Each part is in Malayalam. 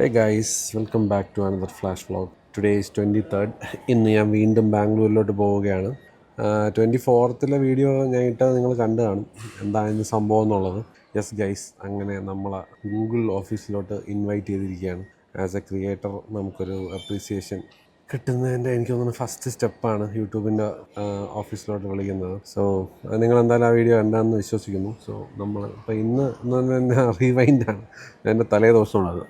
Hey guys, welcome back to another flash vlog. Today is 23rd. ഇന്ന് ഞാൻ വീണ്ടും ബാംഗ്ലൂരിലോട്ട് പോവുകയാണ്. 24th വീഡിയോ ഞാൻ ഇട്ടത് നിങ്ങൾ കണ്ടു കാണും എന്തായിരുന്നു സംഭവം എന്നുള്ളത്. യെസ് ഗൈസ്, അങ്ങനെ നമ്മളെ ഗൂഗിൾ ഓഫീസിലോട്ട് ഇൻവൈറ്റ് ചെയ്തിരിക്കുകയാണ്. ആസ് എ ക്രിയേറ്റർ നമുക്കൊരു അപ്രീസിയേഷൻ കിട്ടുന്നതിൻ്റെ എനിക്ക് തോന്നുന്നു ഫസ്റ്റ് സ്റ്റെപ്പാണ് യൂട്യൂബിൻ്റെ ഓഫീസിലോട്ട് വിളിക്കുന്നത്. സോ നിങ്ങൾ എന്തായാലും ആ വീഡിയോ കണ്ടാന്ന് വിശ്വസിക്കുന്നു. സോ നമ്മൾ ഇപ്പോൾ ഇന്ന് തന്നെ റീവൈൻഡാണ് എൻ്റെ തലേ ദിവസമുള്ളത്.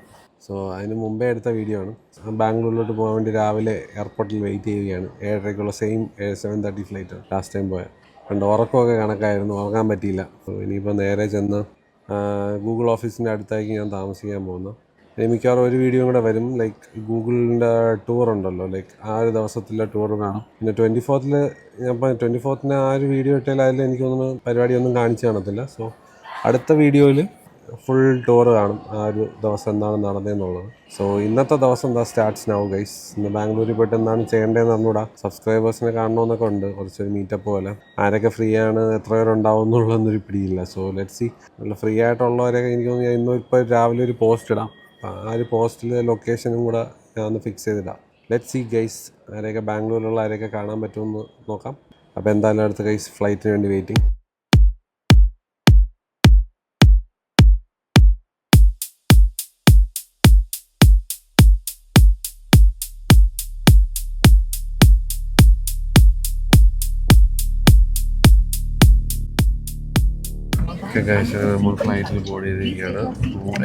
സോ അതിന് മുമ്പേ എടുത്ത വീഡിയോ ആണ്. ബാംഗ്ലൂരിലോട്ട് പോകാൻ വേണ്ടി രാവിലെ എയർപോർട്ടിൽ വെയിറ്റ് ചെയ്യുകയാണ്. 7:30 സെയിം 7:30 ഫ്ലൈറ്റ് ലാസ്റ്റ് ടൈം പോയാൽ. പണ്ട് ഉറക്കമൊക്കെ കണക്കായിരുന്നു, ഉറങ്ങാൻ പറ്റിയില്ല. സോ ഇനിയിപ്പോൾ നേരെ ചെന്ന് ഗൂഗിൾ ഓഫീസിൻ്റെ അടുത്തായിരിക്കും ഞാൻ താമസിക്കാൻ പോകുന്നത്. മിക്കവാറും ഒരു വീഡിയോ കൂടെ വരും, ലൈക്ക് ഗൂഗിളിൻ്റെ ടൂർ ഉണ്ടല്ലോ, ലൈക്ക് ആ ഒരു ദിവസത്തിലെ ടൂർ കാണും. പിന്നെ 24th ഞാൻ 24th ആ ഒരു വീഡിയോ ഇട്ടാൽ അതിൽ എനിക്ക് തോന്നുന്നു പരിപാടിയൊന്നും കാണിച്ചു കാണത്തില്ല. സോ അടുത്ത വീഡിയോയിൽ ഫുൾ ടൂർ കാണും, ആ ഒരു ദിവസം എന്താണ് നടന്നതെന്നുള്ളത്. സോ ഇന്നത്തെ ദിവസം എന്താ സ്റ്റാർട്ട്സ് നൗ ഗൈസ്. ഇന്ന് ബാംഗ്ലൂരിൽ പോയിട്ട് എന്താണ് ചെയ്യേണ്ടതെന്ന് അറിഞ്ഞൂടാ. സബ്സ്ക്രൈബേഴ്സിനെ കാണണമെന്നൊക്കെ ഉണ്ട്, കുറച്ചൊരു മീറ്റപ്പ് പോലെ. ആരൊക്കെ ഫ്രീ ആണ്, എത്ര പേരുണ്ടാവും എന്നുള്ളതൊന്നൊരു പിടിയില്ല. So let see. നല്ല ഫ്രീ ആയിട്ടുള്ളവരൊക്കെ എനിക്ക് തോന്നുന്നു ഇന്നും ഇപ്പോൾ രാവിലെ ഒരു പോസ്റ്റ് ഇടാം. ആ ഒരു പോസ്റ്റിൽ ലൊക്കേഷനും കൂടെ ഞാൻ ഒന്ന് ഫിക്സ് ചെയ്തിടാം. ലെറ്റ് സി ഗൈസ്, ആരെയൊക്കെ ബാംഗ്ലൂരിലുള്ള ആരെയൊക്കെ കാണാൻ പറ്റുമെന്ന് നോക്കാം. അപ്പോൾ എന്തായാലും അടുത്ത ഗൈസ് ഫ്ലൈറ്റിന് വേണ്ടി വെയിറ്റിംഗ്. നമ്മൾ ഫ്ലൈറ്റിൽ ബോർഡ് ചെയ്തിരിക്കുകയാണ്.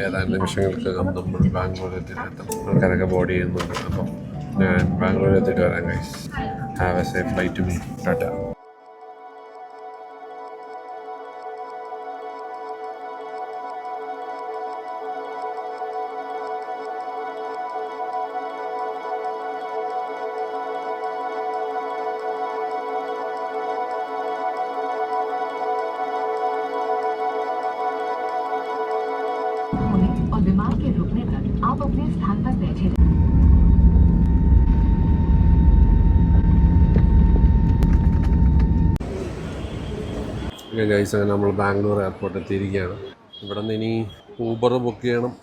ഏതാനും നിമിഷങ്ങൾക്കകം നമ്മൾ ബാംഗ്ലൂർ എത്തിയിട്ടെത്തും. ആൾക്കാരൊക്കെ ബോർഡ് ചെയ്യുന്നുണ്ട്. അപ്പം ഞാൻ ബാംഗ്ലൂർ എത്തിയിട്ട് വരാം guys. Have a safe flight to me. ടാറ്റ. और विमान के रुकने तक आप अपने स्थान पर बैठे रहें। ഗൈസ്, നമ്മൾ ബാംഗ്ലൂർ എയർപോർട്ട് എത്തിയിരിക്കുകയാണ്. ഇവിടെ നിന്ന് ഇനി ഊബർ ബുക്ക് ചെയ്യണം.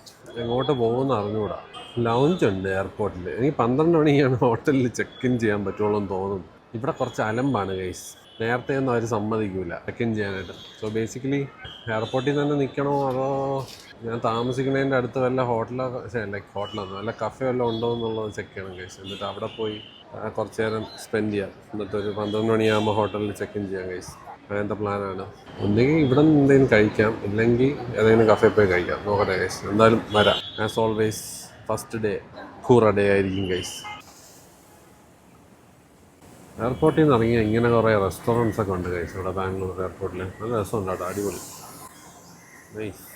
എങ്ങോട്ട് പോകുമെന്ന് അറിഞ്ഞുകൂടാ. ലൗഞ്ച് ഉണ്ട് എയർപോർട്ടിൽ. എനിക്ക് 12 മണിക്കാണ് ഹോട്ടലിൽ ചെക്ക് ഇൻ ചെയ്യാൻ പറ്റുള്ളൂ എന്ന് തോന്നുന്നു. ഇവിടെ കുറച്ച് അലമ്പാണ് ഗൈസ്. നേരത്തെ ഒന്നും അവർ സമ്മതിക്കില്ല ചെക്ക് ഇൻ ചെയ്യാനായിട്ട്. സോ ബേസിക്കലി എയർപോർട്ടിൽ തന്നെ നിൽക്കണോ അതോ ഞാൻ താമസിക്കുന്നതിൻ്റെ അടുത്ത് വല്ല ഹോട്ടലൊക്കെ, ലൈക്ക് ഹോട്ടലൊന്നും വല്ല കഫേ വല്ലതും ഉണ്ടോ എന്നുള്ളത് ചെക്ക് ചെയ്യണം ഗൈസ്. എന്നിട്ട് അവിടെ പോയി കുറച്ച് നേരം സ്പെൻഡ് ചെയ്യാം. എന്നിട്ടൊരു 12 മണിയാകുമ്പോൾ ഹോട്ടലിൽ ചെക്ക് ഇൻ ചെയ്യാം ഗൈസ്. അങ്ങനത്തെ പ്ലാനാണ്. ഒന്നുകിൽ ഇവിടെ നിന്ന് എന്തെങ്കിലും കഴിക്കാം, ഇല്ലെങ്കിൽ ഏതെങ്കിലും കഫേ പോയി കഴിക്കാം. നോക്കട്ടെ ഗൈസ്, എന്തായാലും വരാം. ആസ് ഓൾവേസ് ഫസ്റ്റ് ഡേ കൂറ ഡേ ആയിരിക്കും ഗൈസ്. എയർപോർട്ടിൽ നിന്ന് ഇറങ്ങിയാൽ ഇങ്ങനെ കുറേ റെസ്റ്റോറൻറ്റ്സ് ഒക്കെ ഉണ്ട് ഗൈസ് ഇവിടെ ബാംഗ്ലൂർ എയർപോർട്ടിൽ. നല്ല രസമുണ്ട് കേട്ടോ, അടിപൊളി നൈസ്.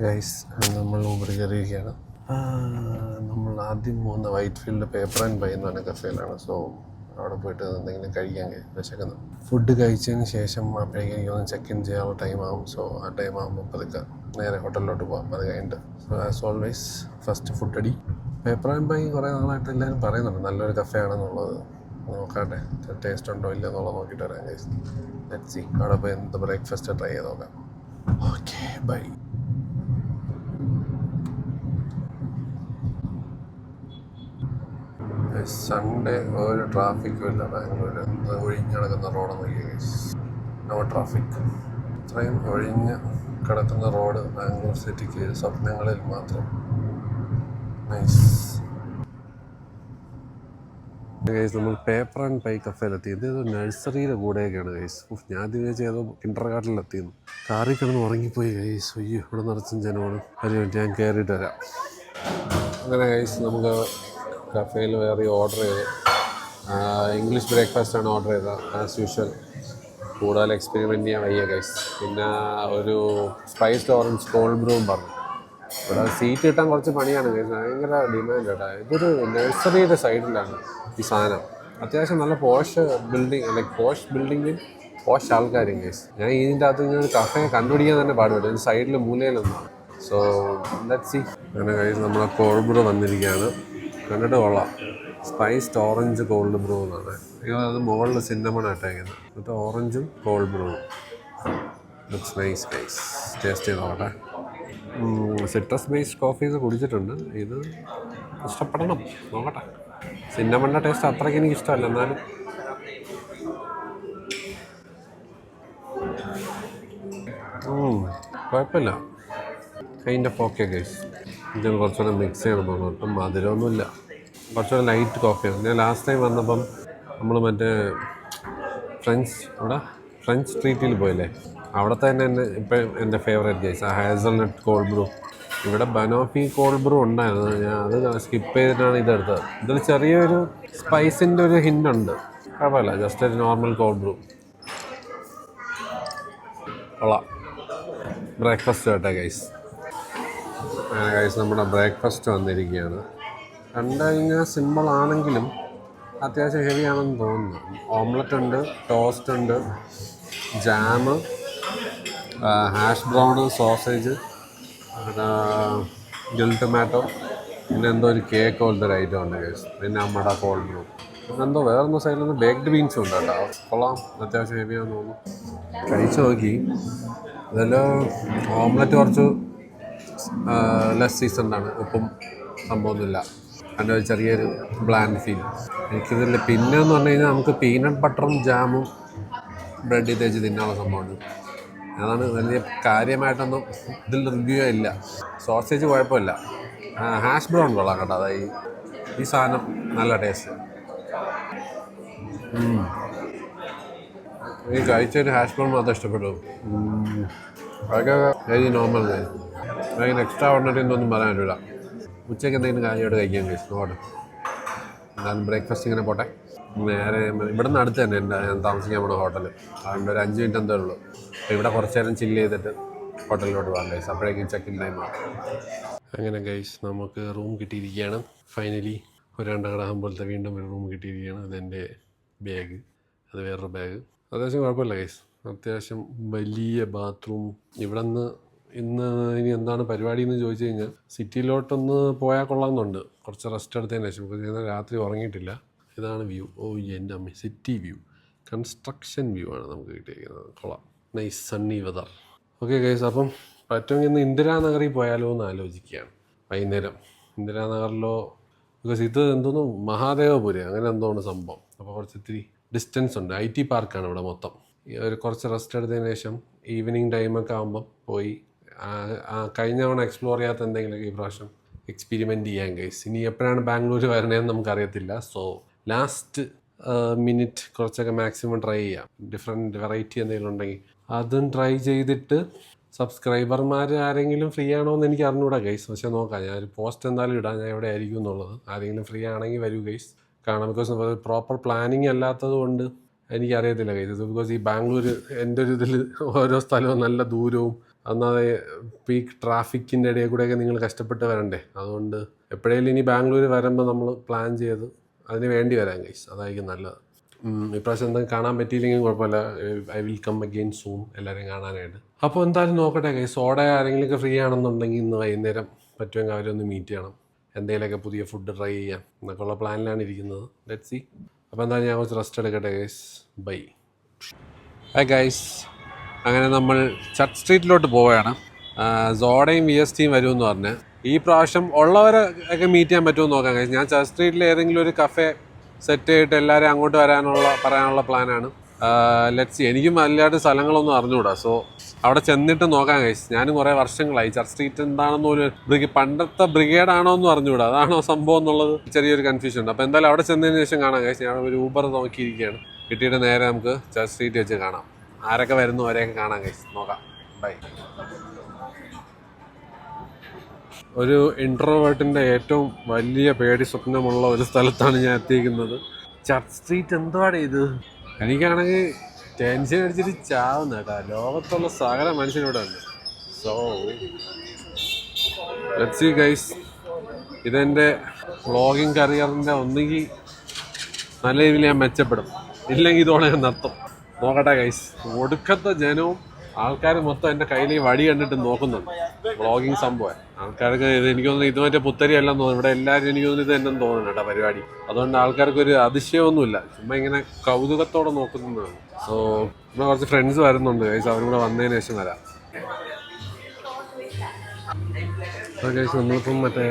ഗൈസ്, നമ്മൾ ഊബർ കയറിയിരിക്കുകയാണ്. നമ്മൾ ആദ്യം പോകുന്ന Whitefield paper and pie എന്ന് പറഞ്ഞ കഫേയിലാണ്. സോ അവിടെ പോയിട്ട് എന്തെങ്കിലും കഴിക്കാൻ വിശക്കുന്നു. ഫുഡ് കഴിച്ചതിന് ശേഷം അപ്പോഴേക്കും എനിക്കൊന്ന് ചെക്ക് ഇൻ ചെയ്യാനുള്ള ടൈമാകും. സോ ആ ടൈം ആകുമ്പോൾ പതുക്കെ നേരെ ഹോട്ടലിലോട്ട് പോകാം. അത് കഴിഞ്ഞിട്ട് so as always first food അടി. പേപ്പർ ആൻഡ് ബൈ കുറേ നാളായിട്ട് എല്ലാവരും പറയുന്നുണ്ട് നല്ലൊരു കഫേ ആണെന്നുള്ളത്. നോക്കാട്ടെ ടേസ്റ്റ് ഉണ്ടോ ഇല്ല എന്നുള്ളത് നോക്കിയിട്ട് വരാം ഗൈസ്. Let's see. അവിടെ പോയി എന്ത് ബ്രേക്ക്ഫാസ്റ്റ് ട്രൈ ചെയ്ത് നോക്കാം. Okay bye. സൺഡേ ഒരു ട്രാഫിക്കും ഇല്ല ബാംഗ്ലൂർ. ഒഴിഞ്ഞിടക്കുന്ന റോഡ് നോക്കി, നോ ട്രാഫിക്. ഇത്രയും ഒഴിഞ്ഞ് കിടക്കുന്ന റോഡ് ബാംഗ്ലൂർ സിറ്റിക്ക് സ്വപ്നങ്ങളിൽ മാത്രം. നൈസ് ഗൈസ്, നമ്മൾ പേപ്പർ ആൻഡ് പൈ കഫേയിലെത്തി. ഇത് നഴ്സറിയുടെ കൂടെയൊക്കെയാണ് ഗൈസ്. ഞാൻ ഇതിനെ ചെയ്തോ കിൻഡർ ഗാർഡനിലെത്തിയെന്ന്. കാറിൽ കിടന്ന് ഉറങ്ങിപ്പോയി ഗൈസ്. അയ്യോ, ഇവിടെ നിറച്ചും ജനമാണ്. ഒരു മിനിറ്റ് ഞാൻ കയറിയിട്ട് വരാം. അങ്ങനെ ഗൈസ്, നമുക്ക് കഫേയിൽ വേറെ ഓർഡർ ചെയ്ത് ഇംഗ്ലീഷ് ബ്രേക്ക്ഫാസ്റ്റാണ് ഓർഡർ ചെയ്തത് ആസ് യൂഷ്വൽ. കൂടുതൽ എക്സ്പെരിമെൻറ്റ് ചെയ്യാൻ വയ്യ ഗൈസ്. പിന്നെ ഒരു സ്പൈസ്ഡ് ഓറഞ്ച് കോൾഡ് ബ്രൂവും പറഞ്ഞു. ഇവിടെ സീറ്റ് കിട്ടാൻ കുറച്ച് പണിയാണ് ഗൈസ്, ഭയങ്കര ഡിമാൻഡ് കേട്ടോ. ഇതൊരു നഴ്സറിയുടെ സൈഡിലാണ് ഈ സാധനം. അത്യാവശ്യം നല്ല പോഷ് ബിൽഡിങ്, ലൈക്ക് പോഷ് ബിൽഡിങ്ങിൽ പോഷ് ആൾക്കാരും ഗൈസ്. ഞാൻ ഇതിൻ്റെ അകത്ത് ഇങ്ങനെ കഫേ കണ്ടുപിടിക്കാൻ തന്നെ പാടുപെട്ടു. ഇതിന് സൈഡിൽ മൂലയിലൊന്നാണ്. So let's see. അങ്ങനെ ഗൈസ്, നമ്മളെ കോൾഡ് ബ്രൂ വന്നിരിക്കുകയാണ്. കണ്ടിട്ട് കൊള്ളാം. സ്പൈസ്ഡ് ഓറഞ്ച് കോൾഡ് ബ്രൂ എന്നാണ്. അത് മുകളിൽ സിന്നമൺ ഇട്ടേക്കുന്നത്. എന്നിട്ട് ഓറഞ്ചും cold brew. Looks nice guys. Taste ചെയ്ത് നോക്കട്ടെ. സിട്രസ് ബേസ്ഡ് കോഫീസ് കുടിച്ചിട്ടുണ്ട്. ഇത് ഇഷ്ടപ്പെടണം, നോക്കട്ടെ. സിന്നമണിൻ്റെ ടേസ്റ്റ് അത്രയ്ക്ക് എനിക്ക് ഇഷ്ടമല്ല, എന്നാലും കുഴപ്പമില്ല. Kind of okay guys. ഇതിൽ കുറച്ചുകൂടെ മിക്സ് ചെയ്യണം തോന്നുന്നു. ഒട്ടും മധുരമൊന്നുമില്ല, കുറച്ചുകൂടെ ലൈറ്റ് കോഫിയാണ്. ഞാൻ ലാസ്റ്റ് ടൈം വന്നപ്പം നമ്മൾ മറ്റേ ഫ്രഞ്ച് സ്ട്രീറ്റിൽ പോയില്ലേ, അവിടുത്തെ തന്നെ ഇപ്പം എൻ്റെ ഫേവറേറ്റ് ഗൈസ് ആ ഹാസൽനട്ട് കോൾഡ് ബ്രൂ. ഇവിടെ ബനോഫി കോൾഡ് ബ്രൂ ഉണ്ടായിരുന്നു, ഞാൻ അത് സ്കിപ്പ് ചെയ്തിട്ടാണ് ഇതെടുത്തത്. ഇതിൽ ചെറിയൊരു സ്പൈസിൻ്റെ ഒരു ഹിൻ്റുണ്ട്, കുഴപ്പമില്ല. ജസ്റ്റ് ഒരു നോർമൽ കോൾഡ് ബ്രൂ. കൊള്ളാം. ബ്രേക്ക്ഫാസ്റ്റ് കേട്ടെ ഗൈസ്. അങ്ങനെ ഗൈസ് നമ്മുടെ ബ്രേക്ക്ഫാസ്റ്റ് വന്നിരിക്കുകയാണ്. കണ്ടു കഴിഞ്ഞാൽ സിമ്പിൾ ആണെങ്കിലും അത്യാവശ്യം ഹെവി ആണെന്ന് തോന്നുന്നു. ഓംലെറ്റ് ഉണ്ട്, ടോസ്റ്റ് ഉണ്ട്, jam, hash brown, sausage, Gill tomato, പിന്നെ എന്തോ ഒരു കേക്ക് പോലത്തെ ഒരു ഐറ്റം ഉണ്ട് ഗൈസ്. പിന്നെ നമ്മുടെ കോൾഡ് ബ്രൂ, പിന്നെ എന്തോ വേറൊന്നും സൈഡിൽ ബേക്ക്ഡ് ബീൻസും ഉണ്ട് കേട്ടോ. കൊള്ളാം, അത്യാവശ്യം ഹെവി ആണെന്ന് തോന്നുന്നു. കഴിച്ചു നോക്കി. അതിൽ ഓംലെറ്റ് കുറച്ച് ലെസ് സീസൺഡാണ്, ഉപ്പും സംഭവമൊന്നുമില്ല. അതിൻ്റെ ഒരു ചെറിയൊരു ബ്ലാൻഡ് ഫീൽ എനിക്കിതിൽ. പിന്നെ എന്ന് പറഞ്ഞു കഴിഞ്ഞാൽ നമുക്ക് പീനട്ട് ബട്ടറും ജാമും ബ്രെഡിൽ തേച്ച് തിന്നാനുള്ള സംഭവമുണ്ട്. അതാണ് വലിയ കാര്യമായിട്ടൊന്നും ഇതിൽ റിവ്യൂ ഇല്ല. സോസേജ് കുഴപ്പമില്ല. ഹാഷ് ബ്രൗൺ കൊള്ളാം കേട്ടോ. അതായത് ഈ സാധനം നല്ല ടേസ്റ്റ്. ഈ കഴിച്ചൊരു ഹാഷ് ബ്രൗൺ മാത്രം ഇഷ്ടപ്പെട്ടു. അതൊക്കെ വെരി നോർമൽ. അതിന് എക്സ്ട്രാ ഓർഡിനറി ഒന്നും പറയാൻ പറ്റില്ല. ഉച്ചയ്ക്ക് എന്തെങ്കിലും കാര്യമായിട്ട് കഴിക്കാൻ കഴിച്ചു നോട്ടെ. എന്തായാലും ബ്രേക്ക്ഫാസ്റ്റ് ഇങ്ങനെ പോട്ടെ. നേരെ ഇവിടെ നിന്ന് അടുത്ത് തന്നെ ഞാൻ താമസിക്കാൻ പോണ ഹോട്ടൽ. അതുകൊണ്ട് ഒരു 5 മിനിറ്റ് എന്തേ ഉള്ളൂ. അപ്പോൾ ഇവിടെ കുറച്ച് നേരം ചില്ല് ചെയ്തിട്ട് ഹോട്ടലിലോട്ട് പോകാം ഗൈസ്. അപ്പോഴേക്കും ചെക്ക് ഇൻ ടൈം ആകും. അങ്ങനെ ഗൈസ് നമുക്ക് റൂം കിട്ടിയിരിക്കുകയാണ്. ഫൈനലി ഒരു 2 ഘടകം പോലത്തെ വീണ്ടും ഒരു റൂം കിട്ടിയിരിക്കുകയാണ്. അതെൻ്റെ ബാഗ്, അത് വേറൊരു ബാഗ്. അത്യാവശ്യം കുഴപ്പമില്ല ഗൈസ്. അത്യാവശ്യം വലിയ ബാത്റൂം. ഇവിടെ നിന്ന് ഇനി എന്താണ് പരിപാടി എന്ന് ചോദിച്ചു കഴിഞ്ഞാൽ സിറ്റിയിലോട്ടൊന്ന് പോയാൽ കൊള്ളാമെന്നുണ്ട്. കുറച്ച് റെസ്റ്റ് എടുത്തതിന് ശേഷം. because രാത്രി ഉറങ്ങിയിട്ടില്ല. ഇതാണ് വ്യൂ. ഓ എൻ്റെ അമ്മ, സിറ്റി വ്യൂ, കൺസ്ട്രക്ഷൻ വ്യൂ ആണ് നമുക്ക് കിട്ടിയിരിക്കുന്നത്. കൊള്ളാം, nice sunny weather. Okay guys, അപ്പം പറ്റുമെങ്കിൽ ഇന്ന് ഇന്ദിരാനഗറിൽ പോയാലോ എന്ന് ആലോചിക്കുകയാണ്. വൈകുന്നേരം ഇന്ദിരാനഗറിലോ, ബിക്കോസ് ഇത് എന്തോന്നു മഹാദേവപുരം അങ്ങനെ എന്തോന്ന് സംഭവം. അപ്പോൾ കുറച്ച് ഇത്തിരി ഡിസ്റ്റൻസ് ഉണ്ട്. IT പാർക്കാണ് ഇവിടെ മൊത്തം. ഒരു കുറച്ച് റെസ്റ്റ് എടുത്തതിന് ശേഷം ഈവനിങ് ടൈമൊക്കെ ആകുമ്പോൾ പോയി കഴിഞ്ഞ തവണ എക്സ്പ്ലോർ ചെയ്യാത്ത എന്തെങ്കിലുമൊക്കെ ഈ പ്രാവശ്യം എക്സ്പെരിമെൻറ്റ് ചെയ്യാൻ ഗൈസ്. ഇനി എപ്പോഴാണ് ബാംഗ്ലൂർ വരണതെന്ന് നമുക്കറിയത്തില്ല. സോ ലാസ്റ്റ് മിനിറ്റ് കുറച്ചൊക്കെ മാക്സിമം ട്രൈ ചെയ്യാം. ഡിഫറെൻറ്റ് വെറൈറ്റി എന്തെങ്കിലും ഉണ്ടെങ്കിൽ അതും ട്രൈ ചെയ്തിട്ട് സബ്സ്ക്രൈബർമാർ ആരെങ്കിലും ഫ്രീ ആണോ എന്ന് എനിക്ക് അറിഞ്ഞൂടാ ഗൈസ്. പക്ഷേ നോക്കാം. ഞാനൊരു പോസ്റ്റ് എന്തായാലും ഇടാം ഞാൻ എവിടെ ആയിരിക്കും എന്നുള്ളത്. ആരെങ്കിലും ഫ്രീ ആണെങ്കിൽ വരൂ ഗൈസ്, കാണാം. ബിക്കോസ് പ്രോപ്പർ പ്ലാനിങ് അല്ലാത്തത് കൊണ്ട് എനിക്കറിയത്തില്ല ഗൈസ്. ബിക്കോസ് ഈ ബാംഗ്ലൂർ എൻ്റെ ഒരു ഇതിൽ ഓരോ സ്ഥലവും നല്ല ദൂരവും അന്നാതെ പീക്ക് ട്രാഫിക്കിൻ്റെ ഇടയിൽ കൂടെയൊക്കെ നിങ്ങൾ കഷ്ടപ്പെട്ട് വരണ്ടേ. അതുകൊണ്ട് എപ്പോഴേലും ഇനി ബാംഗ്ലൂർ വരുമ്പോൾ നമ്മൾ പ്ലാൻ ചെയ്ത് അതിന് വേണ്ടി വരാം ഗൈസ്. അതായിരിക്കും നല്ലത്. ഇപ്രാവശ്യം എന്തെങ്കിലും കാണാൻ പറ്റിയില്ലെങ്കിൽ കുഴപ്പമില്ല. I will come again soon എല്ലാവരെയും കാണാനായിട്ട്. അപ്പോൾ എന്തായാലും നോക്കട്ടെ ഗൈസ്. ആരെങ്കിലുമൊക്കെ ഫ്രീ ആണെന്നുണ്ടെങ്കിൽ ഇന്ന് വൈകുന്നേരം പറ്റുമെങ്കിൽ അവരൊന്ന് മീറ്റ് ചെയ്യണം. എന്തെങ്കിലുമൊക്കെ പുതിയ ഫുഡ് ട്രൈ ചെയ്യാം എന്നൊക്കെയുള്ള പ്ലാനിലാണ് ഇരിക്കുന്നത്. Let's see. അപ്പോൾ എന്തായാലും ഞാൻ കുറച്ച് റെസ്റ്റ് എടുക്കട്ടെ ഗൈസ്. ബൈ. ഹായ് ഗൈസ്, അങ്ങനെ നമ്മൾ ചർച്ച് സ്ട്രീറ്റിലോട്ട് പോവുകയാണ്. സോഡയും VSTയും വരുമെന്ന് പറഞ്ഞ് ഈ പ്രാവശ്യം ഉള്ളവരെ ഒക്കെ മീറ്റ് ചെയ്യാൻ പറ്റുമെന്ന് നോക്കാം ഗൈസ്. ഞാൻ ചർച്ച് സ്ട്രീറ്റിൽ ഏതെങ്കിലും ഒരു കഫേ സെറ്റ് ചെയ്തിട്ട് എല്ലാവരും അങ്ങോട്ട് പറയാനുള്ള പ്ലാനാണ്. Let's see. എനിക്കും വലുതായിട്ട് സ്ഥലങ്ങളൊന്നും അറിഞ്ഞുകൂടാ. സോ അവിടെ ചെന്നിട്ട് നോക്കാം ഗൈസ്. ഞാനും കുറേ വർഷങ്ങളായി ചർച്ച് സ്ട്രീറ്റ് എന്താണെന്ന് ഒരു പണ്ടത്തെ ബ്രിഗേഡാണോ എന്ന് അറിഞ്ഞുകൂടാ. അതാണോ സംഭവം എന്നുള്ളത് ചെറിയൊരു കൺഫ്യൂഷൻ ഉണ്ട്. അപ്പോൾ എന്തായാലും അവിടെ ചെന്നതിന് ശേഷം കാണാം ഗൈസ്. ഞാൻ ഒരു ഊബർ നോക്കിയിരിക്കുകയാണ്. കിട്ടിയിട്ട് നേരെ നമുക്ക് ചർച്ച് സ്ട്രീറ്റ് വെച്ച് കാണാം. ആരൊക്കെ വരുന്നു അവരെയൊക്കെ കാണാം ഗൈസ്. നോക്കാം. ബൈ. ഒരു ഇൻട്രോവേർട്ടിൻ്റെ ഏറ്റവും വലിയ പേടി സ്വപ്നമുള്ള ഒരു സ്ഥലത്താണ് ഞാൻ എത്തിയിരിക്കുന്നത്. ചർച്ച് സ്ട്രീറ്റ് എന്തുവാണ് ഇത്? എനിക്കാണെങ്കിൽ ടെൻഷൻ അടിച്ചിട്ട് ചാവുന്ന കേട്ടോ. ലോകത്തുള്ള സകല മനുഷ്യനിവിടെ ഉണ്ട്. So let's see guys. ഇതെൻ്റെ വ്ളോഗിങ് കരിയറിൻ്റെ ഒന്നുകിൽ നല്ല രീതിയിൽ ഞാൻ മെച്ചപ്പെടും, ഇല്ലെങ്കിൽ ഇതോടെ ഞാൻ നിർത്തും. നോക്കട്ടെ ഗൈസ്. ഒടുക്കത്തെ ജനവും ആൾക്കാർ മൊത്തം എൻ്റെ കയ്യിൽ വടി കണ്ടിട്ട് നോക്കുന്നുണ്ട്. വ്ളോഗിങ് സംഭവം ആൾക്കാർക്ക് ഇത് എനിക്ക് തോന്നുന്നു ഇത് മറ്റേ പുത്തരി എല്ലാം തോന്നുന്നു. ഇവിടെ എല്ലാവരും എനിക്ക് തോന്നുന്നു ഇത് എന്നും തോന്നുന്നു കേട്ടോ പരിപാടി. അതുകൊണ്ട് ആൾക്കാർക്ക് ഒരു അതിശയമൊന്നുമില്ല, ചുമ്മാ ഇങ്ങനെ കൗതുകത്തോടെ നോക്കുന്നതാണ്. സോ ഇവിടെ കുറച്ച് ഫ്രണ്ട്സ് വരുന്നുണ്ട് ഗൈസ്, അവരും കൂടെ വന്നതിന് ശേഷം വരാം. ഗൈസ് നമ്മളിപ്പം മറ്റേ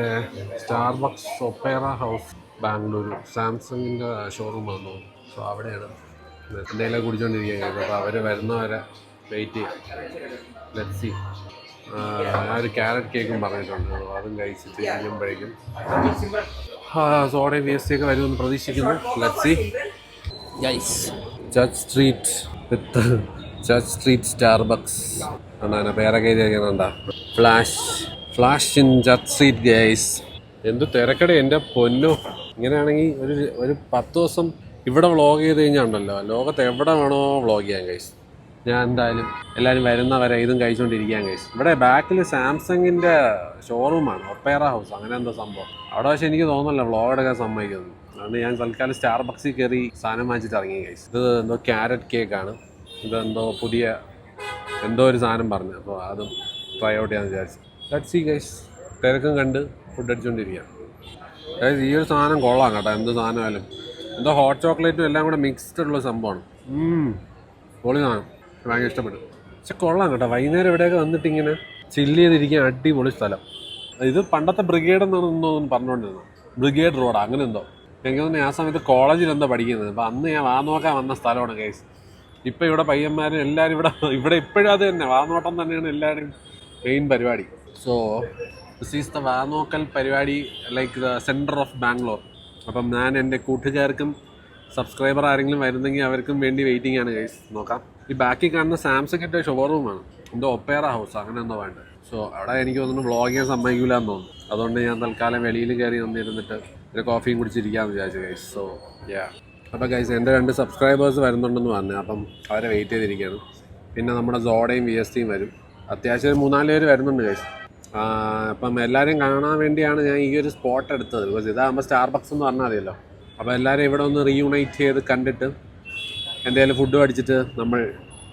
സ്റ്റാർബക്സ് ഒപ്പേറ ഹൗസ് ബാംഗ്ലൂർ സാംസങ്ങിൻ്റെ ഷോറൂമാണെന്ന് തോന്നുന്നു. സോ അവിടെയാണ് എന്തെങ്കിലും കുടിച്ചുകൊണ്ടിരിക്കുക. അപ്പോൾ അവർ വരുന്നവരെ വെയിറ്റ് ചെയ്യാം. Let's see. ഞാൻ ഒരു ക്യാരറ്റ് കേക്കും പറഞ്ഞിട്ടുണ്ട്, അതും കഴിച്ചിട്ട് കഴിയുമ്പോഴേക്കും സോഡയും VST ഒക്കെ വരുമെന്ന് പ്രതീക്ഷിക്കുന്നു. Let's see guys. Church Street with Church Street Starbucks ആണ് പേരൊക്കെ എഴുതിയിരിക്കുന്നുണ്ടാ. Flash in Church Street guys. എന്ത് തിരക്കട എൻ്റെ പൊന്നോ. ഇങ്ങനെയാണെങ്കിൽ ഒരു 10 ദിവസം ഇവിടെ വ്ളോഗ് ചെയ്ത് കഴിഞ്ഞാൽ ഉണ്ടല്ലോ, ലോകത്ത് എവിടെ വേണോ വ്ളോഗ് ചെയ്യാൻ ഗൈസ്. ഞാൻ എന്തായാലും എല്ലാവരും വരുന്നവരെ ഇതും കഴിച്ചുകൊണ്ടിരിക്കാൻ ഗൈസ്. ഇവിടെ ബാക്കിൽ സാംസങ്ങിൻ്റെ ഷോറൂമാണ്, ഒപ്പേറ ഹൗസ് അങ്ങനെ എന്തോ സംഭവം. അവിടെ പക്ഷേ എനിക്ക് തോന്നുന്നില്ല വ്ളോഗ് എടുക്കാൻ സമ്മതിക്കുന്നു. അതുകൊണ്ട് ഞാൻ തൽക്കാലം സ്റ്റാർബക്സിൽ കയറി സാധനം വാങ്ങിച്ചിട്ട് ഇറങ്ങി ഗൈസ്. ഇത് എന്തോ ക്യാരറ്റ് കേക്കാണ്, ഇതെന്തോ പുതിയ എന്തോ ഒരു സാധനം പറഞ്ഞു. അപ്പോൾ അതും ട്രൈ ഔട്ട് ചെയ്യാമെന്ന് വിചാരിച്ചു. Let's see guys. തിരക്കും കണ്ട് ഫുഡ് അടിച്ചുകൊണ്ടിരിക്കുകയാണ് ഗൈസ്. ഈ ഒരു സാധനം കൊള്ളാം കേട്ടോ, എന്ത് സാധനമായാലും. എന്തോ ഹോട്ട് ചോക്ലേറ്റും എല്ലാം കൂടെ മിക്സ്ഡ് ഉള്ള സംഭവമാണ്. പൊളി സാധനം, ഭയങ്കര ഇഷ്ടപ്പെട്ടു. പക്ഷെ കൊള്ളാം കേട്ടോ, വൈകുന്നേരം ഇവിടെയൊക്കെ വന്നിട്ട് ഇങ്ങനെ ചില്ല് ചെയ്തിരിക്കാൻ അടിപൊളി സ്ഥലം. ഇത് പണ്ടത്തെ ബ്രിഗേഡ് എന്നാണെന്നോ പറഞ്ഞുകൊണ്ടിരുന്നത്, ബ്രിഗേഡ് റോഡ് അങ്ങനെ എന്തോ. എനിക്ക് തോന്നുന്നു ആ സമയത്ത് കോളേജിൽ എന്തോ പഠിക്കുന്നത്. അപ്പോൾ അന്ന് ഞാൻ വാനോക്കാൻ വന്ന സ്ഥലമാണ് ഗൈസ്. ഇപ്പം ഇവിടെ പയ്യന്മാരും എല്ലാവരും ഇവിടെ ഇപ്പോഴും അത് തന്നെ, വാനോട്ടം തന്നെയാണ് എല്ലാവരും മെയിൻ പരിപാടി. സോ ദിസ് ഈസ് ദ വാനോക്കൽ പരിപാടി, like the centre of Bangalore. അപ്പം ഞാൻ എൻ്റെ കൂട്ടുകാർക്കും സബ്സ്ക്രൈബർ ആരെങ്കിലും വരുന്നെങ്കിൽ അവർക്കും വേണ്ടി വെയിറ്റിംഗ് ആണ് ഗൈസ്. നോക്കാം. ഈ ബാക്കിൽ കാണുന്ന സാംസങ്ങിൻ്റെ ഷോറൂമാണ്, എന്തോ ഒപ്പേറ ഹൗസ് അങ്ങനെ എന്തോ വേണ്ട. സോ അവിടെ എനിക്ക് തോന്നുന്നു വ്ളോഗ് ചെയ്യാൻ സമ്മതിക്കില്ല എന്ന് തോന്നുന്നു. അതുകൊണ്ട് ഞാൻ തൽക്കാലം വെളിയിൽ കയറി വന്നിരുന്നിട്ട് ഒരു കോഫിയും കുടിച്ചിരിക്കാമെന്ന് വിചാരിച്ചു ഗൈസ്. സോ അപ്പോൾ ഗൈസ് എൻ്റെ 2 സബ്സ്ക്രൈബേഴ്സ് വരുന്നുണ്ടെന്ന് പറഞ്ഞു, അപ്പം അവരെ വെയിറ്റ് ചെയ്തിരിക്കുകയാണ്. പിന്നെ നമ്മുടെ സോഡയും VSTയും വരും. അത്യാവശ്യം 3-4 പേര് വരുന്നുണ്ട് ഗൈസ്. അപ്പം എല്ലാവരെയും കാണാൻ വേണ്ടിയാണ് ഞാൻ ഈ ഒരു സ്പോട്ട് എടുത്തത്. ബിക്കോസ് ഇതാകുമ്പോൾ സ്റ്റാർബക്സ് എന്ന് പറഞ്ഞാൽ മതിയല്ലോ. അപ്പോൾ എല്ലാവരും ഇവിടെ ഒന്ന് റീയൂണൈറ്റ് ചെയ്ത് കണ്ടിട്ട് എന്തെങ്കിലും ഫുഡ് അടിച്ചിട്ട് നമ്മൾ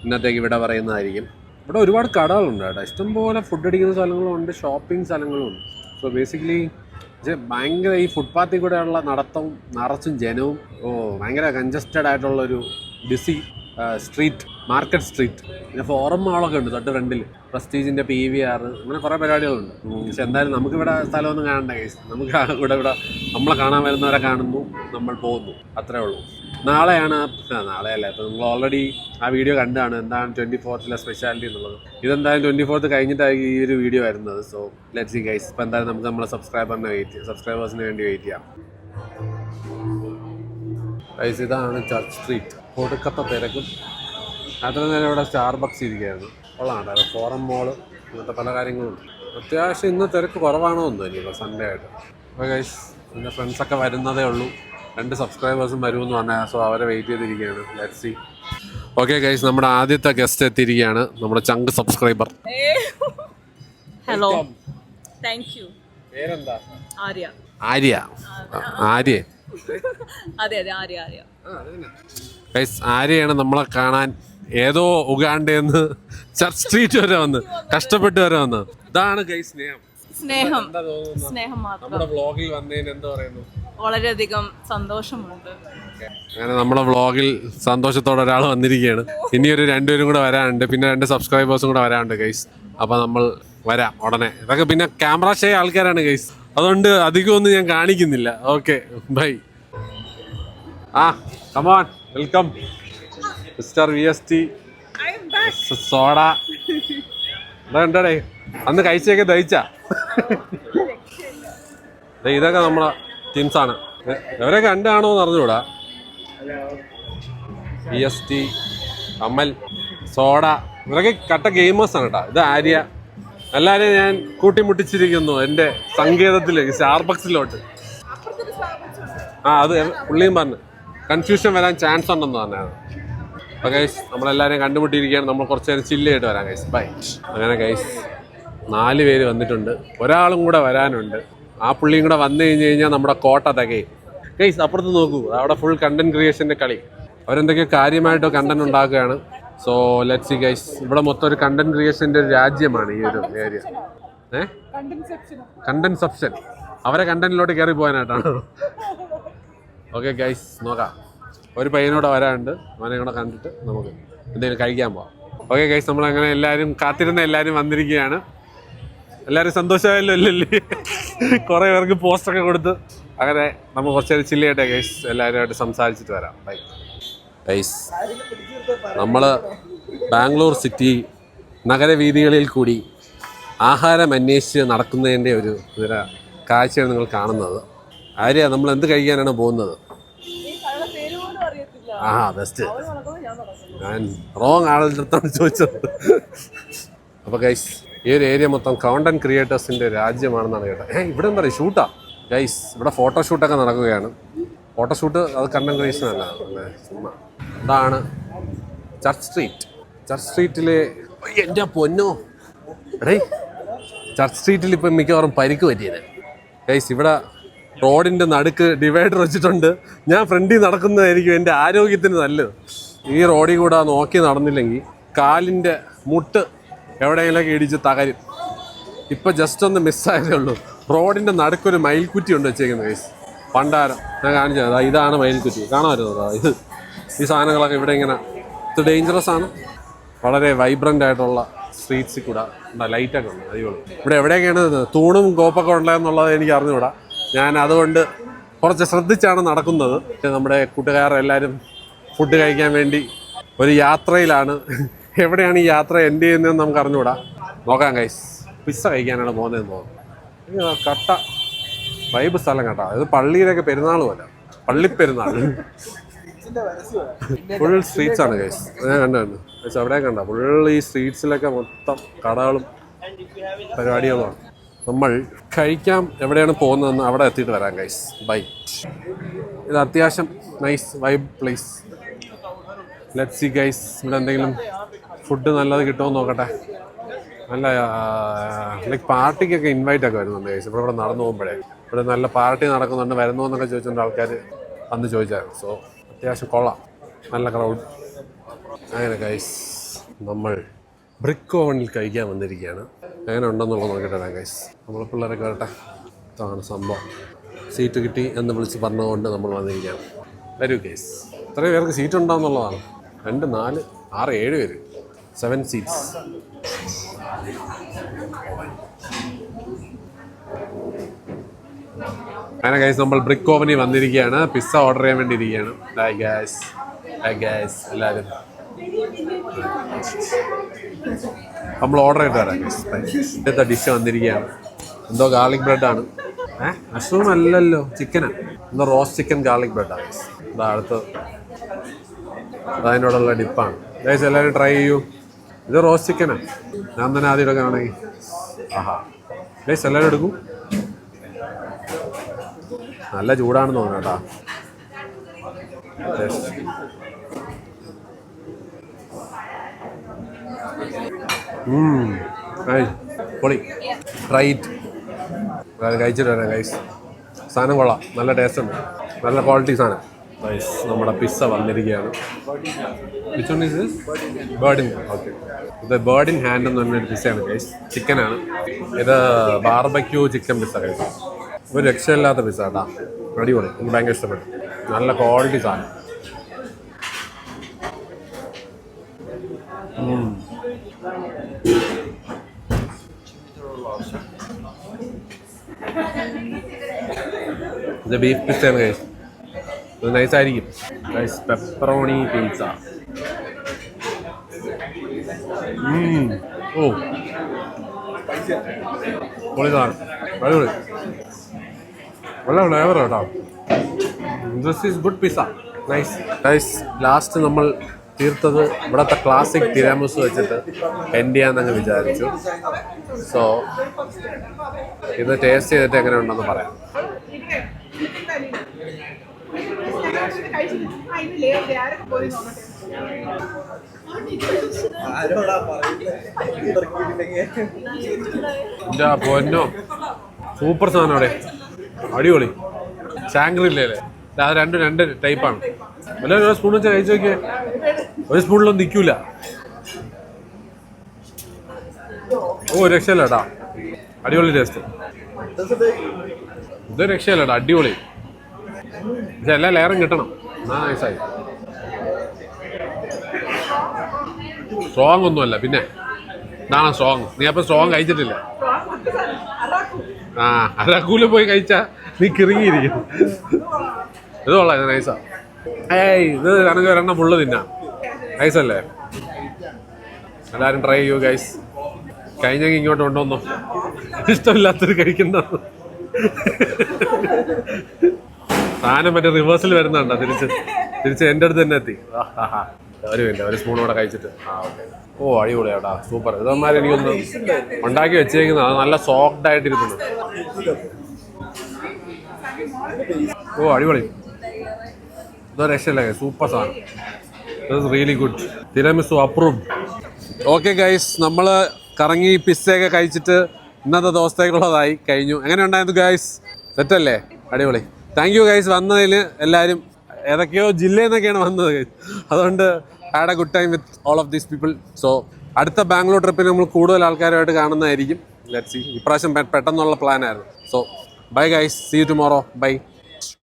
ഇന്നത്തേക്ക് ഇവിടെ പറയുന്നതായിരിക്കും. ഇവിടെ ഒരുപാട് കടകളുണ്ട് കേട്ടോ, ഇഷ്ടംപോലെ ഫുഡ് അടിക്കുന്ന സ്ഥലങ്ങളും ഉണ്ട്, ഷോപ്പിംഗ് സ്ഥലങ്ങളും ഉണ്ട്. സോ ബേസിക്കലി ഭയങ്കര ഈ ഫുട്പാത്തിൽ കൂടെയുള്ള നടത്തവും നിറച്ചും ജനവും ഭയങ്കര കൺജസ്റ്റഡ് ആയിട്ടുള്ളൊരു ബിസി സ്ട്രീറ്റ്, മാർക്കറ്റ് സ്ട്രീറ്റ്. പിന്നെ ഫോറം മാളൊക്കെ ഉണ്ട് തൊട്ട് ഫ്രണ്ടിൽ, പ്രസ്റ്റീജിൻ്റെ PVR അങ്ങനെ കുറേ പരിപാടികളുണ്ട്. പക്ഷെ എന്തായാലും നമുക്കിവിടെ സ്ഥലമൊന്നും കാണണ്ട ഗൈസ്. നമുക്ക് ഇവിടെ നമ്മളെ കാണാൻ വരുന്നവരെ കാണുന്നു, നമ്മൾ പോകുന്നു, അത്രേ ഉള്ളൂ. നാളെയല്ല, ഇപ്പം നിങ്ങൾ ഓൾറെഡി ആ വീഡിയോ കണ്ടാണ് എന്താണ് 24th സ്പെഷ്യാലിറ്റി എന്നുള്ളത്. ഇതെന്തായാലും 24th കഴിഞ്ഞിട്ടായിരിക്കും ഈ ഒരു വീഡിയോ വരുന്നത്. So let's see guys. ഇപ്പം എന്തായാലും നമുക്ക് നമ്മളെ സബ്സ്ക്രൈബേഴ്സിന് വേണ്ടി വെയിറ്റ് ചെയ്യാം ഗൈസ്. ഇതാണ് ചർച്ച് സ്ട്രീറ്റ്, കൊടുക്കത്തെ തിരക്കും. അത്ര നേരം ഇവിടെ സ്റ്റാർബക്സ് ഇരിക്കുകയായിരുന്നു. കൊള്ളാം കേട്ടോ, ഫോറം മോള് അങ്ങനത്തെ പല കാര്യങ്ങളുണ്ട്. അത്യാവശ്യം ഇന്ന് തിരക്ക് കുറവാണോ എന്തോ ഇനിയിപ്പോൾ സൺഡേ ആയിട്ട്. അപ്പോൾ ഗൈസ് എൻ്റെ ഫ്രണ്ട്സൊക്കെ വരുന്നതേ ഉള്ളൂ, 2 സബ്സ്ക്രൈബേഴ്സും വരുമെന്ന് പറഞ്ഞാൽ. സോ അവരെ വെയിറ്റ് ചെയ്തിരിക്കുകയാണ്. Let's see. ഓക്കെ ഗൈസ്, നമ്മുടെ ആദ്യത്തെ ഗസ്റ്റ് എത്തിയിരിക്കുകയാണ്, നമ്മുടെ ചങ്ക് സബ്സ്ക്രൈബർ. Hello, thank you. പേരെന്താ? ആര്യ. ആര്യ? ആര്യ? അതെ ആര്യ. ഗൈസ് ആര്യയാണ് നമ്മളെ കാണാൻ ഏതോ ഉഗാണ്ടയെന്ന് ചർച്ച് സ്ട്രീറ്റ് വരെ വന്ന് കഷ്ടപ്പെട്ട് വരെ വന്ന്. ഇതാണ് ഗൈസ് സ്നേഹം മാത്രം. നമ്മുടെ വ്ളോഗിൽ വന്നതിന് എന്താ പറയുന്നു? വളരെയധികം സന്തോഷമുണ്ട്. അങ്ങനെ നമ്മുടെ വ്ളോഗിൽ സന്തോഷത്തോടെ ഒരാൾ വന്നിരിക്കുകയാണ്. ഇനിയൊരു 2 പേരും കൂടെ വരാനുണ്ട്, പിന്നെ 2 സബ്സ്ക്രൈബേഴ്സും കൂടെ വരാനുണ്ട് ഗൈസ്. അപ്പോൾ നമ്മൾ വരാം ഉടനെ. ഇതൊക്കെ പിന്നെ ക്യാമറ ഷേ ആൾക്കാരാണ് ഗൈസ്, അതുകൊണ്ട് അധികമൊന്നും ഞാൻ കാണിക്കുന്നില്ല. Okay bye. Come on, welcome mister VST soda. എന്താണ്ടേ അന്ന് കഴിച്ചൊക്കെ ദഹിച്ച? ഇതൊക്കെ നമ്മളെ ടീംസാണ്. ഇവരൊക്കെ കണ്ടാണോ എന്ന് അറിഞ്ഞൂടാ. VST, അമൽ, സോഡ, ഇവരൊക്കെ കട്ട ഗെയിമേഴ്സാണ് കേട്ടോ. ഇത് ആര്യ. എല്ലാവരെയും ഞാൻ കൂട്ടിമുട്ടിച്ചിരിക്കുന്നു എൻ്റെ സങ്കേതത്തിലേക്ക്, സ്റ്റാർബക്സിലോട്ട്. അത് പുള്ളിയും പറഞ്ഞു കൺഫ്യൂഷൻ വരാൻ ചാൻസ് ഉണ്ടെന്ന് പറഞ്ഞാണ്. അപ്പോൾ ഗൈസ് നമ്മളെല്ലാവരെയും കണ്ടുമുട്ടിയിരിക്കുകയാണ്. നമ്മൾ കുറച്ച് നേരം ചില്ലായിട്ട് വരാം ഗൈസ്. ബൈ. അങ്ങനെ ഗൈസ് 4 പേര് വന്നിട്ടുണ്ട്, ഒരാളും കൂടെ വരാനുണ്ട്. ആ പുള്ളിയും കൂടെ വന്നു കഴിഞ്ഞാൽ നമ്മുടെ കോട്ട തികയും ഗൈസ്. അപ്പുറത്ത് നോക്കൂ, അവിടെ ഫുൾ കണ്ടന്റ് ക്രിയേഷൻ്റെ കളി. അവരെന്തൊക്കെയോ കാര്യമായിട്ടോ കണ്ടന്റ് ഉണ്ടാക്കുകയാണ്. So let's see guys. ഇവിടെ മൊത്തം ഒരു കണ്ടന്റ് ക്രിയേഷൻ്റെ ഒരു രാജ്യമാണ് ഈ ഒരു ഏരിയ. കണ്ടൻസെപ്ഷൻ അവരെ കണ്ടന്റിലോട്ട് കയറി പോകാനായിട്ടാണ്. ഓക്കെ ഗൈസ്, നോക്കാം. ഒരു പയ്യനോടെ വരാനുണ്ട്, അവനെ കൂടെ കണ്ടിട്ട് നമുക്ക് എന്തെങ്കിലും കഴിക്കാൻ പോവാം. ഓക്കെ ഗൈസ്, നമ്മളങ്ങനെ എല്ലാവരും കാത്തിരുന്ന എല്ലാവരും വന്നിരിക്കുകയാണ്. എല്ലാവരും സന്തോഷമായല്ലോ അല്ലല്ലേ? കുറേ പേർക്ക് പോസ്റ്ററൊക്കെ കൊടുത്ത് അങ്ങനെ നമ്മൾ കുറച്ച് നേരം ചില്ല് ചെയ്യട്ടെ ഗൈസ്. എല്ലാവരുമായിട്ട് സംസാരിച്ചിട്ട് വരാം. Bye guys. നമ്മൾ ബാംഗ്ലൂർ സിറ്റി നഗരവീഥികളിൽ കൂടി ആഹാരം അന്വേഷിച്ച് നടക്കുന്നതിൻ്റെ ഒരു കാഴ്ചയാണ് നിങ്ങൾ കാണുന്നത്. ആര്യ, നമ്മൾ എന്ത് കഴിക്കാനാണ് പോകുന്നത്? ബെസ്റ്റ്. ഞാൻ റോങ് ആളുടെ അടുത്താണ് ചോദിച്ചത്. അപ്പോൾ ഗൈസ്, ഈ ഒരു ഏരിയ മൊത്തം കണ്ടന്റ് ക്രിയേറ്റേഴ്സിൻ്റെ രാജ്യമാണെന്നാണ് കേട്ടത്. ഇവിടെ എന്താ പറയുക, ഷൂട്ടാ ഗൈസ്. ഇവിടെ ഫോട്ടോഷൂട്ടൊക്കെ നടക്കുകയാണ്. ഫോട്ടോഷൂട്ട് അത് കണ്ടന്റ് ക്രിയേഷൻ അല്ല, ഇതാണ് ചർച്ച് സ്ട്രീറ്റ്. ചർച്ച് സ്ട്രീറ്റിലെ എൻ്റെ പൊന്നോ എടേ, ചർച്ച് സ്ട്രീറ്റിൽ ഇപ്പം മിക്കവാറും പരിക്ക് പറ്റിയത് ഗൈസ്. ഇവിടെ റോഡിൻ്റെ നടുക്ക് ഡിവൈഡർ വെച്ചിട്ടുണ്ട്. ഞാൻ ഫ്രണ്ടിൽ നടക്കുന്നതായിരിക്കും എൻ്റെ ആരോഗ്യത്തിന് നല്ലത്. ഈ റോഡിൽ കൂടെ നോക്കി നടന്നില്ലെങ്കിൽ കാലിൻ്റെ മുട്ട് എവിടെയെങ്കിലൊക്കെ ഇടിച്ച് തകരും. ഇപ്പം ജസ്റ്റ് ഒന്ന് മിസ്സായതേ ഉള്ളൂ. റോഡിൻ്റെ നടുക്കൊരു മയിൽക്കുറ്റി ഉണ്ട് വെച്ചേക്കുന്നത് ഗൈസ്. പണ്ടാരം ഞാൻ കാണിച്ചത് ഇതാണ് മയിൽക്കുറ്റി. കാണാമായിരുന്നോ? ഈ സാധനങ്ങളൊക്കെ ഇവിടെ ഇങ്ങനെ ഇത് ഡേഞ്ചറസ് ആണ്. വളരെ വൈബ്രൻ്റ് ആയിട്ടുള്ള സ്ട്രീറ്റ്സിൽ കൂടെ ലൈറ്റൊക്കെ ഉണ്ട്, അടിപൊളി. ഇവിടെ എവിടെയൊക്കെയാണ് തൂണും കോപ്പൊക്കെ ഉള്ളതെന്നുള്ളത് എനിക്ക് അറിഞ്ഞുകൂടാ. ഞാൻ അതുകൊണ്ട് കുറച്ച് ശ്രദ്ധിച്ചാണ് നടക്കുന്നത്. നമ്മുടെ കൂട്ടുകാരെല്ലാവരും ഫുഡ് കഴിക്കാൻ വേണ്ടി ഒരു യാത്രയിലാണ്. എവിടെയാണ് ഈ യാത്ര എൻഡ് ചെയ്യുന്നതെന്ന് നമുക്ക് അറിഞ്ഞുകൂടാ. നോക്കാം ഗൈസ്. പിസ്സ കഴിക്കാനാണ് പോകുന്നതെന്ന് തോന്നുന്നു. കട്ട വൈബ് സ്ഥലം കേട്ടോ. ഇത് പള്ളിയിലൊക്കെ പെരുന്നാൾ പോലെ, പള്ളിപ്പെരുന്നാൾ. ഫുൾ സ്ട്രീറ്റ്സ് ആണ് ഗൈസ്. ഞാൻ കണ്ടു ഗൈസ്, അവിടെ കണ്ട ഫുൾ ഈ സ്ട്രീറ്റ്സിലൊക്കെ മൊത്തം കടകളും പരിപാടികളുമാണ്. നമ്മൾ കഴിക്കാം എവിടെയാണ് പോകുന്നതെന്ന് അവിടെ എത്തിയിട്ട് വരാം ഗൈസ്. ബൈ. ഇത് അത്യാവശ്യം nice vibe place. Let's see guys. ഇവിടെ എന്തെങ്കിലും ഫുഡ് നല്ലത് കിട്ടുമോ നോക്കട്ടെ. നല്ല ലൈക്ക് പാർട്ടിക്കൊക്കെ ഇൻവൈറ്റ് ഒക്കെ വരുന്നുണ്ട് ഗൈസ്. ഇവിടെ നടന്നു പോകുമ്പോഴേ ഇവിടെ നല്ല പാർട്ടി നടക്കുന്നുണ്ട്, വരുന്നു എന്നൊക്കെ ചോദിച്ചുകൊണ്ട് ആൾക്കാർ അന്ന് ചോദിച്ചായിരുന്നു. സോ അത്യാവശ്യം കൊള്ളാം, നല്ല ക്രൗഡ്. അങ്ങനെ ഗൈസ്, നമ്മൾ ബ്രിക്ക് ഓവനിൽ കഴിക്കാൻ വന്നിരിക്കുകയാണ്. എങ്ങനെ ഉണ്ടെന്നുള്ളത് നോക്കിയിട്ട് വരാം ഗൈസ്. നമ്മൾ പിള്ളേരൊക്കെ വരട്ടെ. ഇതാണ് സംഭവം. സീറ്റ് കിട്ടി എന്ന് വിളിച്ച് പറഞ്ഞതുകൊണ്ട് നമ്മൾ വന്നിരിക്കുകയാണ്. വരൂ ഗൈസ്. ഇത്രയും പേർക്ക് സീറ്റ് ഉണ്ടാവുന്നുള്ളതാണ്. 2, 4, 6, 7 പേര്, 7 സീറ്റ്സ്. അങ്ങനെ ഗൈസ്, നമ്മൾ ബ്രിക്ക് ഓവനിൽ വന്നിരിക്കുകയാണ്. പിസ്സ ഓർഡർ ചെയ്യാൻ വേണ്ടി ഇരിക്കുകയാണ്. എല്ലാവരും നമ്മൾ ഓർഡർ ചെയ്തിട്ട് വരാം ഗൈസ്. ഇന്നത്തെ ഡിഷ് വന്നിരിക്കുകയാണ്. എന്തോ ഗാർലിക് ബ്രെഡാണ്. മഷ്റൂം അല്ലല്ലോ, ചിക്കനാണ്. എന്തോ റോസ്റ്റ് ചിക്കൻ ഗാർലിക് ബ്രെഡാണ് ഗൈസ്. ഇതാ അടുത്ത് അതിനോടുള്ള ഡിപ്പാണ് ഗൈസ്. എല്ലാവരും ട്രൈ ചെയ്യൂ. ഇത് റോസ്റ്റ് ചിക്കനാണ്. ഞാൻ തന്നെ ആദ്യം എടുക്കുകയാണെങ്കിൽ ഗൈസ് എല്ലാവരും എടുക്കും. നല്ല ചൂടാണെന്ന് തോന്നുന്നു കേട്ടോ. പൊളി. റൈറ്റ്, കഴിച്ചിട്ട് വരാം ഗൈസ്. സാധനം കൊള്ളാം, നല്ല ടേസ്റ്റ് ഉണ്ട്, നല്ല ക്വാളിറ്റി സാധനം ഗൈസ്. നമ്മുടെ പിസ്സ വന്നിരിക്കുകയാണ്. ബേർഡിൻ. ഓക്കെ, ഇത് ബേർഡിൻ ഹാൻഡ് എന്ന് പറഞ്ഞൊരു പിസ്സയാണ് ഗൈസ്. ചിക്കനാണ് ഇത്. Barbecue chicken pizza guys. ഒരു രക്ഷയില്ലാത്ത പിസ്സ കേട്ടോ, അടിപൊളി. എനിക്ക് ഭയങ്കര ഇഷ്ടപ്പെട്ടു. നല്ല ക്വാളിറ്റി സാധനം. ഇത് ബീഫ് പിസ്സയാണ് ഗൈസ്. ഇത് നൈസായിരിക്കും ഗൈസ്. Pepperoni pizza. ഓ പൊളി സാധനം, അടിപൊളി. നല്ല ഫ്ലേവർ കേട്ടോ. This is good pizza, nice guys. Last നമ്മൾ തീർത്തത് ഇവിടുത്തെ ക്ലാസിക് തിരാമിസു വെച്ചിട്ട് എൻഡ് ചെയ്യാന്നങ്ങ് വിചാരിച്ചു. സോ ഇത് ടേസ്റ്റ് ചെയ്തിട്ട് എങ്ങനെ ഉണ്ടെന്ന് പറയാം. എൻ്റെ പൊന്നോ, സൂപ്പർ സാധനം. അവിടെ അടിപൊളി. ഷാങ്ക്രില്ലേ, അത് രണ്ട് ടൈപ്പാണ്. എല്ലാവരും ഒരു സ്പൂൺ വെച്ചാൽ കഴിച്ചു നോക്കിയേ. ഒരു സ്പൂണിലൊന്നും നിൽക്കൂല. ഓ രക്ഷയില്ല കേട്ടാ. അടിപൊളി ടേസ്റ്റ്. ഇത് രക്ഷയല്ലേടാ, അടിപൊളി. പക്ഷെ എല്ലാ ലെയറും കിട്ടണം. നൈസായി. സ്ട്രോങ് ഒന്നുമല്ല, പിന്നെ ഇതാണ് സ്ട്രോങ്. നീ അപ്പം സ്ട്രോങ് കഴിച്ചിട്ടില്ല. ആ അരക്കൂല് പോയി കഴിച്ചാ നീ കിറുങ്ങിയിരിക്കും. ഇത് കൊള്ളാം, ഇത് നൈസാ. ഏയ് ഇത് കണക്ക് ഒരെണ്ണം ഫുള്ള് തിന്നാം. നൈസല്ലേ? എല്ലാവരും ട്രൈ ചെയ്യൂ ഗൈസ്. കഴിഞ്ഞെങ്കിൽ ഇങ്ങോട്ട് കൊണ്ടുവന്നു. ഇഷ്ടമില്ലാത്തൊരു കഴിക്കുന്ന സാധനം മറ്റേ റിവേഴ്സിൽ വരുന്നുണ്ടോ? തിരിച്ച് എൻ്റെ അടുത്ത് തന്നെ എത്തി. ഒരു മിനിറ്റ്, ഒരു സ്പൂൺ കൂടെ കഴിച്ചിട്ട്. ഓ അടിപൊളിയാട്ടാ, സൂപ്പർ. ഇതന്മാരെ എനിക്കൊന്ന് ഉണ്ടാക്കി വെച്ചേക്കുന്നത്. അത് നല്ല സോഫ്റ്റ് ആയിട്ടിരിക്കുന്നു. ഓ അടിപൊളി. ഇതോ രക്ഷയില്ലേ, സൂപ്പർ സാധനം. It really good. Tiramisu approved. Okay guys, നമ്മൾ കറങ്ങി പിസ്സയൊക്കെ കഴിച്ചിട്ട് ഇന്നത്തെ ദിവസത്തേക്കുള്ളതായി കഴിഞ്ഞു. എങ്ങനെ ഉണ്ടായിരുന്നു ഗൈസ്? സെറ്റല്ലേ? അടിപൊളി. താങ്ക് യു ഗൈസ് വന്നതിൽ. എല്ലാവരും ഏതൊക്കെയോ ജില്ലയിൽ നിന്നൊക്കെയാണ് വന്നത് ഗൈസ്. അതുകൊണ്ട് had A good time with all of these people. So അടുത്ത ബാംഗ്ലൂർ ട്രിപ്പിന് നമ്മൾ കൂടുതൽ ആൾക്കാരുമായിട്ട് കാണുന്നതായിരിക്കും. Let's see. ഇപ്രാവശ്യം പെട്ടെന്നുള്ള പ്ലാനായിരുന്നു. So bye guys, see you tomorrow. By.